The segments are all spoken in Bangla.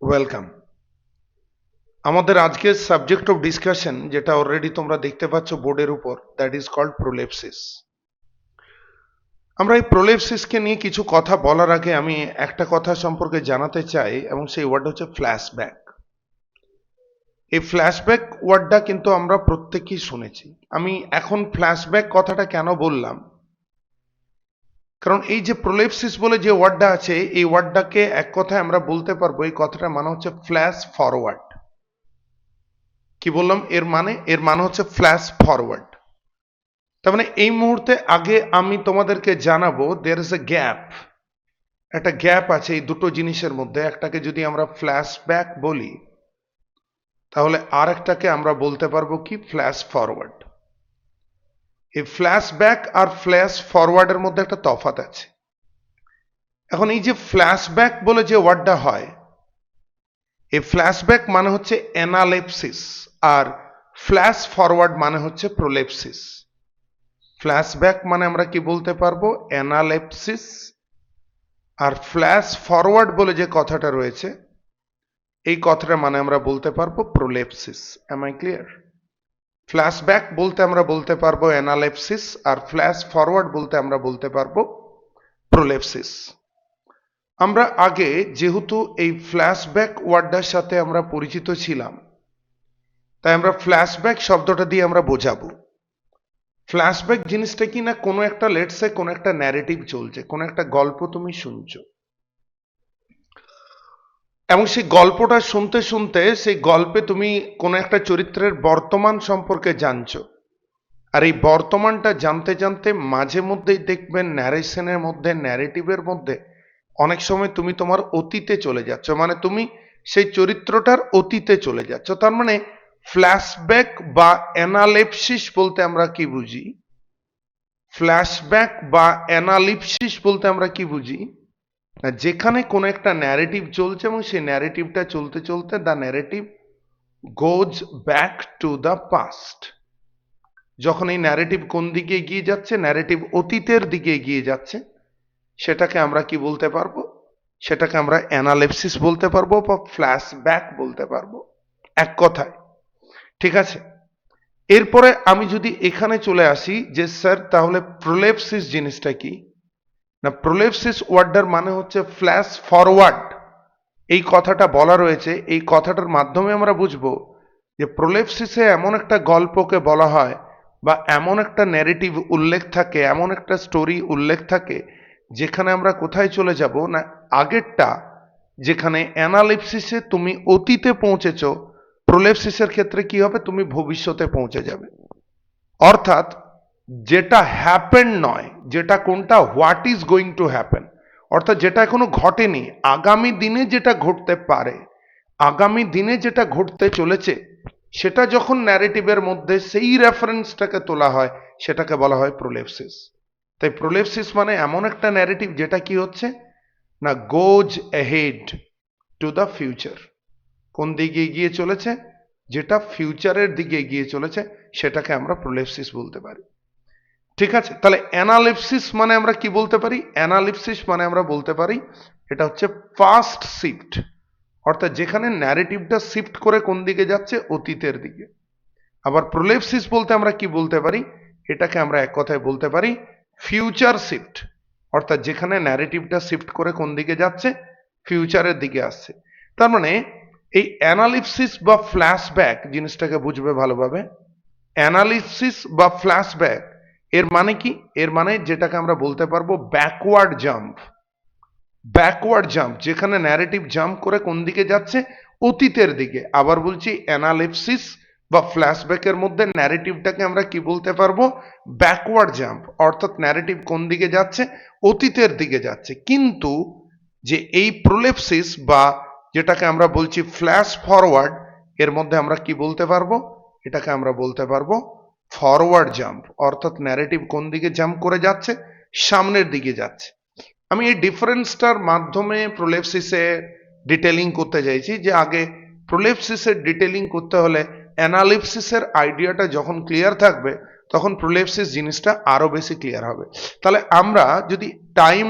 ওয়েলকাম। আমাদের আজকের সাবজেক্ট অফ ডিসকাশন যেটা অলরেডি তোমরা দেখতে পাচ্ছ বোর্ডের উপর, দ্যাট ইজ কল্ড প্রোলেপসিস। আমরা এই প্রোলেপসিসকে নিয়ে কিছু কথা বলার আগে আমি একটা কথা সম্পর্কে জানাতে চাই, এবং সেই ওয়ার্ড হচ্ছে ফ্ল্যাশব্যাক। এই ফ্ল্যাশব্যাক ওয়ার্ডটা কিন্তু আমরা প্রত্যেকেই শুনেছি। আমি এখন ফ্ল্যাশব্যাক কথাটা কেন বললাম, কারণ এই যে প্রোলেপসিস বলে যে ওয়ার্ডটা আছে, এই ওয়ার্ডটাকে এক কথায় আমরা বলতে পারবো, এই কথাটার মানে হচ্ছে ফ্ল্যাশ ফরওয়ার্ড। কি বললাম? এর মানে হচ্ছে ফ্ল্যাশ ফরওয়ার্ড। তার মানে এই মুহূর্তে আগে আমি তোমাদেরকে জানাবো দেয়ার ইজ এ গ্যাপ। একটা গ্যাপ আছে এই দুটো জিনিসের মধ্যে। একটাকে যদি আমরা ফ্ল্যাশব্যাক বলি, তাহলে আর একটাকে আমরা বলতে পারবো কি ফ্ল্যাশ ফরওয়ার্ড। এই ফ্ল্যাশব্যাক আর ফ্ল্যাশ ফরওয়ার্ডের মধ্যে একটা তফাৎ আছে। এখন এই যে ফ্ল্যাশব্যাক বলে যে ওয়ার্ডটা হয়, এই ফ্ল্যাশব্যাক মানে হচ্ছে অ্যানালেপসিস, আর ফ্ল্যাশ ফরওয়ার্ড মানে হচ্ছে প্রোলেপসিস। ফ্ল্যাশব্যাক মানে আমরা কি বলতে পারবো? অ্যানালেপসিস। আর ফ্ল্যাশ ফরওয়ার্ড বলে যে কথাটা রয়েছে, এই কথাটা মানে আমরা বলতে পারবো prolepsis. Am I clear? Flashback বলতে আমরা বলতে পারবো অ্যানালেপসিস, আর ফ্ল্যাশ ফরওয়ার্ড বলতে আমরা বলতে পারবো প্রোলেপসিস। আমরা আগে যেহেতু এই ফ্ল্যাশব্যাক ওয়ার্ডটার সাথে আমরা পরিচিত ছিলাম, তাই আমরা ফ্ল্যাশব্যাক শব্দটা দিয়ে আমরা বোঝাবো। ফ্ল্যাশব্যাক জিনিসটা কি না, কোনো একটা লেটসে কোনো একটা ন্যারেটিভ চলছে, কোনো একটা গল্প তুমি শুনছো, এবং সেই গল্পটা শুনতে শুনতে সেই গল্পে তুমি কোনো একটা চরিত্রের বর্তমান সম্পর্কে জানছো। আর এই বর্তমানটা জানতে জানতে মাঝে মধ্যেই দেখবেন ন্যারেশনের মধ্যে, ন্যারেটিভের মধ্যে অনেক সময় তুমি তোমার অতীতে চলে যাচ্ছ, মানে তুমি সেই চরিত্রটার অতীতে চলে যাচ্ছ। তার মানে ফ্ল্যাশব্যাক বা অ্যানালেপসিস বলতে আমরা কি বুঝি? ফ্ল্যাশব্যাক বা অ্যানালিপসিস বলতে আমরা কি বুঝি? না, যেখানে কোনো একটা ন্যারেটিভ চলছে এবং সেই ন্যারেটিভটা চলতে চলতে the narrative goes back to the past. যখন এই ন্যারেটিভ কোন দিকে এগিয়ে যাচ্ছে, ন্যারেটিভ অতীতের দিকে এগিয়ে যাচ্ছে, সেটাকে আমরা কি বলতে পারবো? সেটাকে আমরা অ্যানালিপসিস বলতে পারবো বা ফ্ল্যাশব্যাক বলতে পারবো, এক কথায়। ঠিক আছে? এরপরে আমি যদি এখানে চলে আসি যে স্যার তাহলে প্রোলেপসিস জিনিসটা কি, না প্রোলেপসিস ওয়ার্ডটার মানে হচ্ছে ফ্ল্যাশ ফরওয়ার্ড। এই কথাটা বলা রয়েছে, এই কথাটার মাধ্যমে আমরা বুঝবো যে প্রোলেপসিসে এমন একটা গল্পকে বলা হয়, বা এমন একটা ন্যারেটিভ উল্লেখ থাকে, এমন একটা স্টোরি উল্লেখ থাকে, যেখানে আমরা কোথায় চলে যাব না আগেরটা, যেখানে অ্যানালিপসিসে তুমি অতীতে পৌঁছেছ, প্রোলেপসিসের ক্ষেত্রে কি হবে? তুমি ভবিষ্যতে পৌঁছে যাবে। অর্থাৎ যেটা হ্যাপেন নয়, যেটা কোনটা what is going to happen, অর্থাৎ যেটা এখনো ঘটেনি, আগামী দিনে যেটা ঘটতে পারে, আগামী দিনে যেটা ঘটতে চলেছে, সেটা যখন ন্যারেটিভের মধ্যে সেই রেফারেন্সটাকে তোলা হয়, সেটাকে বলা হয় প্রোলেপসিস। তাই প্রোলেপসিস মানে এমন একটা ন্যারেটিভ যেটা কি হচ্ছে না গোজ অ্যাহেড টু দ্য ফিউচার। কোন দিকে এগিয়ে চলেছে? যেটা ফিউচারের দিকে এগিয়ে চলেছে, সেটাকে আমরা প্রোলেপসিস বলতে পারি। ঠিক আছে? তাহলে অ্যানালিপসিস মানে আমরা কি বলতে পারি? অ্যানালিপসিস মানে আমরা বলতে পারি এটা হচ্ছে ফাস্ট শিফট, অর্থাৎ যেখানে ন্যারেটিভটা শিফট করে কোন দিকে যাচ্ছে? অতীতের দিকে। আবার প্রোলেপসিস বলতে আমরা কি বলতে পারি? এটাকে আমরা এক কথায় বলতে পারি ফিউচার শিফট, অর্থাৎ যেখানে ন্যারেটিভটা শিফট করে কোন দিকে যাচ্ছে? ফিউচারের দিকে আসছে। তার মানে এই অ্যানালিপসিস বা ফ্ল্যাশব্যাক জিনিসটাকে বুঝবে ভালোভাবে। অ্যানালিসিস বা ফ্ল্যাশব্যাক এর মানে কি? এর মানে যেটাকে আমরা বলতে পারবো ব্যাকওয়ার্ড জাম্প। ব্যাকওয়ার্ড জাম্প, যেখানে ন্যারেটিভ জাম্প করে কোন দিকে যাচ্ছে? অতীতের দিকে। আবার বলছি, অ্যানালিসিস বা ফ্ল্যাশব্যাকের মধ্যে ন্যারেটিভটাকে আমরা কি বলতে পারবো? ব্যাকওয়ার্ড জাম্প, অর্থাৎ ন্যারেটিভ কোন দিকে যাচ্ছে? অতীতের দিকে যাচ্ছে। কিন্তু যে এই প্রোলেপসিস বা যেটাকে আমরা বলছি ফ্ল্যাশ ফরওয়ার্ড, এর মধ্যে আমরা কি বলতে পারবো? এটাকে আমরা বলতে পারবো ফরওয়ার্ড জাম্প, অর্থাৎ ন্যারেটিভ কোন দিকে জাম্প করে যাচ্ছে? সামনের দিকে যাচ্ছে। আমি এই ডিফারেন্সটার মাধ্যমে প্রোলেপসিসে ডিটেলিং করতে চাইছি, যে আগে প্রোলেপসিসের ডিটেলিং করতে হলে অ্যানালিপসিসের আইডিয়াটা যখন ক্লিয়ার থাকবে, তখন প্রোলেপসিস জিনিসটা আরো বেশি ক্লিয়ার হবে। তাহলে আমরা যদি টাইম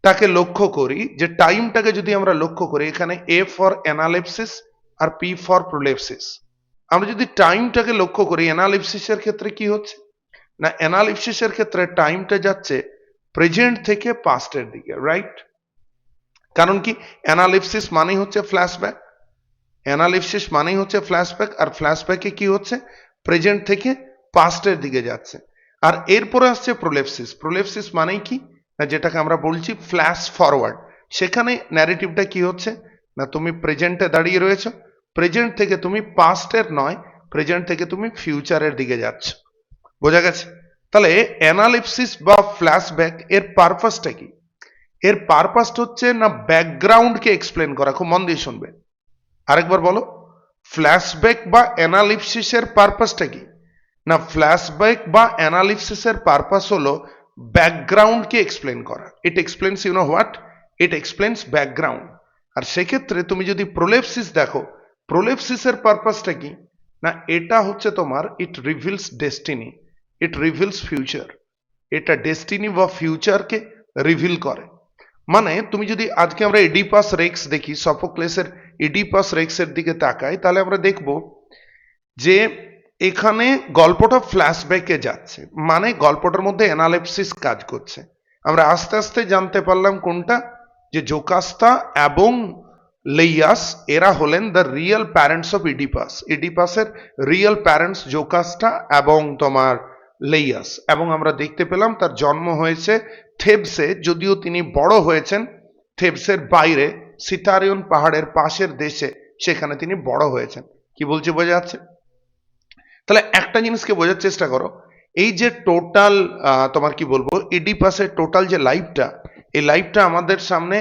টাকে লক্ষ্য করি, যে টাইমটাকে যদি আমরা লক্ষ্য করি, এখানে এ ফর অ্যানালিপসিস আর পি ফর প্রোলেপসিস। আমরা যদি টাইমটাকে লক্ষ্য করি, অ্যানালিপসিসের ক্ষেত্রে কি হচ্ছে না, অ্যানালিপসিসের ক্ষেত্রে টাইমটা যাচ্ছে প্রেজেন্ট থেকে পাস্টের দিকে, রাইট? কারণ কি, অ্যানালিপসিস মানেই হচ্ছে ফ্ল্যাশব্যাক, অ্যানালিপসিস মানেই হচ্ছে ফ্ল্যাশব্যাক, আর ফ্ল্যাশব্যাকে কি হচ্ছে, প্রেজেন্ট থেকে পাস্টের দিকে যাচ্ছে। আর এরপরে আসছে প্রোলেপসিস। প্রোলেপসিস মানেই কি না, যেটাকে আমরা বলছি ফ্ল্যাশ ফরওয়ার্ড। সেখানে ন্যারেটিভটা কি হচ্ছে না, তুমি প্রেজেন্টে দাঁড়িয়ে রয়েছো, প্রেজেন্ট থেকে তুমি পাস্টের নয়, প্রেজেন্ট থেকে তুমি ফিউচারের দিকে যাচ্ছ। বোঝা গেছে? তাহলে অ্যানালিপসিস বা ফ্ল্যাশব্যাক এর পারপাসটা কি? এর পারপাসটা হচ্ছে না ব্যাকগ্রাউন্ডকে এক্সপ্লেন করা। খুব মন দিয়ে শুনবে, আরেকবার বলো, ফ্ল্যাশব্যাক বা অ্যানালিপসিসের পারপাসটা কি? না, ফ্ল্যাশব্যাক বা অ্যানালিসিসের পারপাস হলো ব্যাকগ্রাউন্ডকে এক্সপ্লেন করা। It explains, you know what, it explains background. আর সেক্ষেত্রে তুমি যদি প্রোলেপসিস দেখো, প্রোলেপসিসের পারপাসটা কি না, এটা হচ্ছে তোমার ইট রিভিলস ডেস্টিনি, ইট রিভিলস ফিউচার। এটা ডেস্টিনি বা ফিউচারকে রিভিল করে। মানে তুমি যদি আজকে আমরা ইডিপাস রেক্স দেখি, সফোক্লেসের ইডিপাস রেক্সের দিকে তাকাই, তাহলে আমরা দেখব যে এখানে গল্পটা ফ্ল্যাশব্যাকে যাচ্ছে, মানে গল্পটার মধ্যে অ্যানালিসিস কাজ করছে। আমরা আস্তে আস্তে জানতে পারলাম কোনটা, যে জোকাস্তা এবং লেইয়াস এরা হলেন the real parents of Oedipus. ইডিপাসের রিয়েল প্যারেন্টস জোকাস্তা এবং তোমার লেইয়াস। এবং আমরা দেখতে পেলাম তার জন্ম হয়েছে থেবসে, যদিও তিনি বড় হয়েছেন থেবসের বাইরে, সিতারিয়ন পাহাড়ের পাশের দেশে, সেখানে তিনি বড় হয়েছেন। কি বলছে বোঝা যাচ্ছে? তাহলে একটা জিনিসকে বোঝার চেষ্টা করো, এই যে টোটাল তোমার কি বলবো, ইডিপাসের টোটাল যে লাইফটা, এই লাইফটা আমাদের সামনে,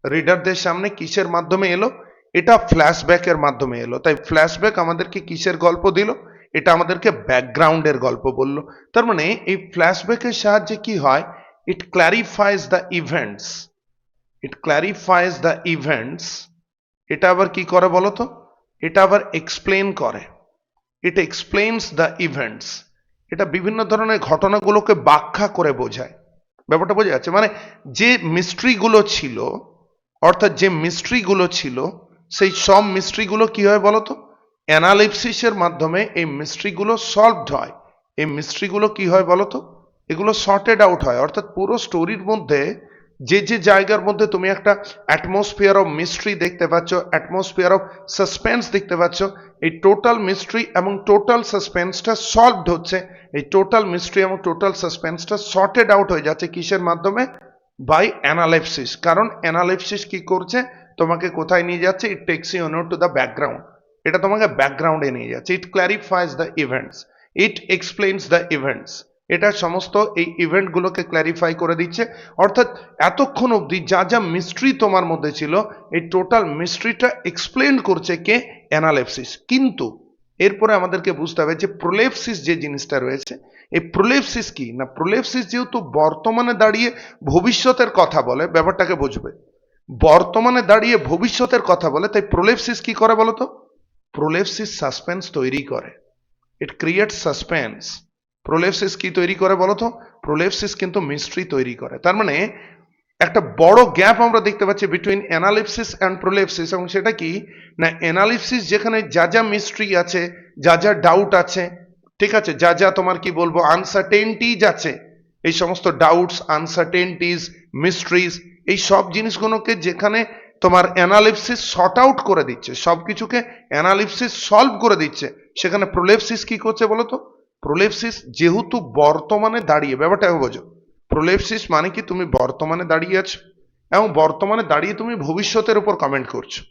রিডারদের সামনে কিসের মাধ্যমে এলো? এটা ফ্ল্যাশব্যাকের মাধ্যমে এলো। তাই ফ্ল্যাশব্যাক আমাদেরকে কিসের গল্প দিল? এটা আমাদেরকে ব্যাকগ্রাউন্ডের গল্প বললো। তার মানে এই ফ্ল্যাশব্যাকের সাহায্যে কি হয়, it clarifies the events, it clarifies the events. এটা আবার কি করে বলো তো, এটা আবার এক্সপ্লেন করে, ইট এক্সপ্লেইনস দ্য ইভেন্টস। এটা বিভিন্ন ধরনের ঘটনাগুলোকে ব্যাখ্যা করে বোঝায়। ব্যাপারটা বোঝা যাচ্ছে? মানে যে মিস্ট্রিগুলো ছিল, অর্থাৎ যে মিস্ট্রিগুলো ছিল, সেই সব মিস্ট্রিগুলো কি হয় বলতো, অ্যানালিসিসের মাধ্যমে এই মিস্ট্রিগুলো সলভড হয়। এই মিস্ট্রিগুলো কি হয় বলতো, এগুলো সর্টেড আউট হয়। অর্থাৎ পুরো স্টোরির মধ্যে যে যে জায়গার মধ্যে তুমি একটা অ্যাটমসফিয়ার অফ মিস্ট্রি দেখতে পাচ্ছ, অ্যাটমসফিয়ার অফ সাসপেন্স দেখতে পাচ্ছ, এই টোটাল মিস্ট্রি এবং টোটাল সাসপেন্সটা সলভড হচ্ছে, এই টোটাল মিস্ট্রি এবং টোটাল সাসপেন্সটা সর্টেড আউট হয়ে যাচ্ছে কিসের মাধ্যমে? By analysis. কারণ অ্যানালিসিস কি করছে, তোমাকে কোথায় নিয়ে যাচ্ছে? It takes you to the background. এটা তোমাকে ব্যাকগ্রাউন্ডে নিয়ে যাচ্ছে। It clarifies the events, it explains the events. এটা সমস্ত এই ইভেন্টগুলোকে ক্ল্যারিফাই করে দিচ্ছে। অর্থাৎ এতক্ষণ অবধি যা যা মিস্ট্রি তোমার মধ্যে ছিল, এই টোটাল মিস্ট্রিটা এক্সপ্লেন করছে কে? অ্যানালিসিস। কিন্তু এরপরে আমাদেরকে বুঝতে হবে যে প্রোলেপসিস যে জিনিসটা রয়েছে, এই প্রোলেপসিস কি না, প্রোলেপসিস যেহেতু বর্তমানে দাঁড়িয়ে ভবিষ্যতের কথা বলে, ব্যাপারটাকে বুঝবে, বর্তমানে দাঁড়িয়ে ভবিষ্যতের কথা বলে, তাই প্রোলেপসিস কি করে বলতো? প্রোলেপসিস সাসপেন্স তৈরি করে, ইট ক্রিয়েট সাসপেন্স। প্রোলেপসিস কি তৈরি করে বলতো? প্রোলেপসিস কিন্তু মিস্ট্রি তৈরি করে। তার মানে একটা বড় গ্যাপ আমরা দেখতে পাচ্ছি বিটুইন অ্যানালিসিস অ্যান্ড প্রোলেপসিস। এবং সেটা কি না, অ্যানালিসিস যেখানে যা যা মিস্ট্রি আছে, যা যা ডাউট আছে, ঠিক আছে, যা যা তোমার কি বলবো আনসার্টেনটিজ আছে, এই সমস্ত ডাউটস, আনসার্টেনটিজ, মিস্ট্রিজ, এই সব জিনিসগুলোকে যেখানে তোমার অ্যানালিসিস শর্ট আউট করে দিচ্ছে, সবকিছুকে অ্যানালিসিস সলভ করে দিচ্ছে, সেখানে প্রোলেপসিস কি করছে বলতো? প্রোলেপসিস যেহেতু বর্তমানে দাঁড়িয়ে, ব্যাপারটা বোঝো, প্রোলেপসিস মানে কি, তুমি বর্তমানে দাঁড়িয়ে আছো এবং বর্তমানে দাঁড়িয়ে তুমি ভবিষ্যতের উপর কমেন্ট করছো।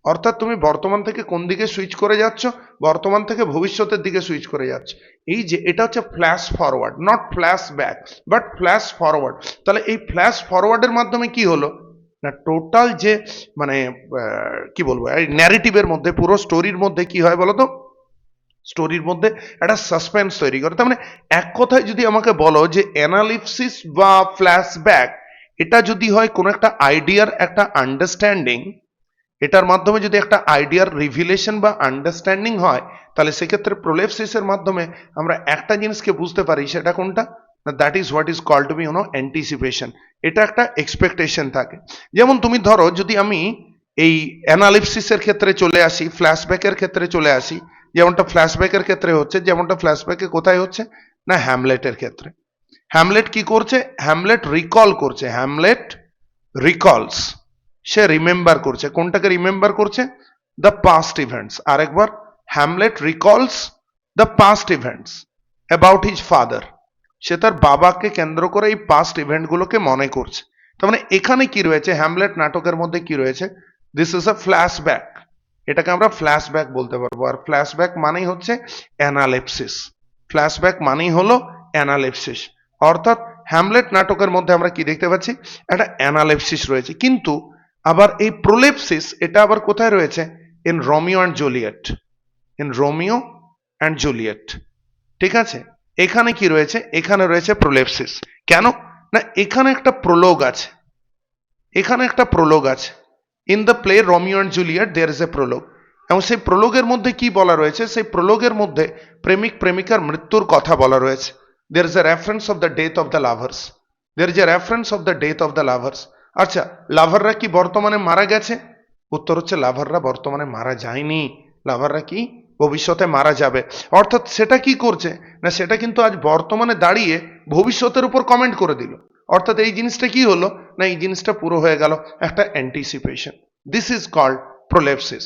অর্থাৎ তুমি বর্তমান থেকে কোন দিকে সুইচ করে যাচ্ছ? বর্তমান থেকে ভবিষ্যতের দিকে সুইচ করে যাচ্ছ। এই যে এটা হচ্ছে flash forward, not flash back, but flash forward. তাহলে এই ফ্ল্যাশ ফরওয়ার্ডের মাধ্যমে কি হলো না, টোটাল যে মানে কি বলবো, এই ন্যারেটিভের মধ্যে, পুরো স্টোরির মধ্যে কি হয় বলতো, স্টোরির মধ্যে একটা সাসপেন্স তৈরি করে। তার মানে এক কথায় যদি আমাকে বলো যে অ্যানালিসিস বা ফ্ল্যাশব্যাক, এটা যদি হয় কোনো একটা আইডিয়ার একটা আন্ডারস্ট্যান্ডিং, এটার মাধ্যমে যদি একটা আইডিয়ার রিভিলেশন বা আন্ডারস্ট্যান্ডিং হয়, তাহলে সেক্ষেত্রে প্রোলেপসিসের মাধ্যমে আমরা একটা জিনিসকে বুঝতে পারি, সেটা কোনটা that is what is called to be anticipation. এটা একটা এক্সপেকটেশন থাকে। যেমন তুমি ধরো, যদি আমি এই অ্যানালিসিসের ক্ষেত্রে চলে আসি, ফ্ল্যাশব্যাকের ক্ষেত্রে চলে আসি, যেমনটা ফ্ল্যাশব্যাকের ক্ষেত্রে হচ্ছে, যেমনটা ফ্ল্যাশব্যাকে কোথায় হচ্ছে না, হ্যামলেটের ক্ষেত্রে। হ্যামলেট কি করছে? হ্যামলেট রিকল করছে, হ্যামলেট রিকলস, সে রিমেম্বার করছে। কোনটাকে রিমেম্বার করছে? The past events. আরেকবার, Hamlet recalls the past events about his father. সে তার বাবাকে কেন্দ্র করে এই পাস্ট ইভেন্টগুলোকে মনে করছে। তার মানে এখানে কি রয়েছে, হ্যামলেট নাটকের মধ্যে কি রয়েছে? This is a flashback. এটাকে আমরা ফ্ল্যাশব্যাক বলতে পারবো। আর ফ্ল্যাশব্যাক মানেই হচ্ছে অ্যানালেপসিস। ফ্ল্যাশব্যাক মানেই হলো অ্যানালেপসিস। অর্থাৎ হ্যামলেট নাটকের মধ্যে আমরা কি দেখতে পাচ্ছি? একটা অ্যানালেপসিস রয়েছে। কিন্তু আবার এই প্রোলেপসিস, এটা আবার কোথায় রয়েছে? In Romeo and Juliet. In Romeo and Juliet. ঠিক আছে? এখানে কি রয়েছে? এখানে রয়েছে প্রোলেপসিস। কেন না, এখানে একটা প্রোলগ আছে, এখানে একটা প্রোলগ আছে। In the play Romeo and Juliet there is a prologue. এবং সেই প্রোলগের মধ্যে কি বলা রয়েছে? সেই প্রোলগের মধ্যে প্রেমিক প্রেমিকার মৃত্যুর কথা বলা রয়েছে। There is a reference of the death of the lovers. There is a reference of the death of the lovers. আচ্ছা, লাভাররা কি বর্তমানে মারা গেছে? উত্তর হচ্ছে লাভাররা বর্তমানে মারা যায়নি। লাভাররা কি ভবিষ্যতে মারা যাবে। অর্থাৎ সেটা কি করছে না, সেটা কিন্তু আজ বর্তমানে দাঁড়িয়ে ভবিষ্যতের উপর কমেন্ট করে দিল। অর্থাৎ এই জিনিসটা কি হলো না, এই জিনিসটা পুরো হয়ে গেল একটা অ্যান্টিসিপেশন। This is called প্রোলেপসিস।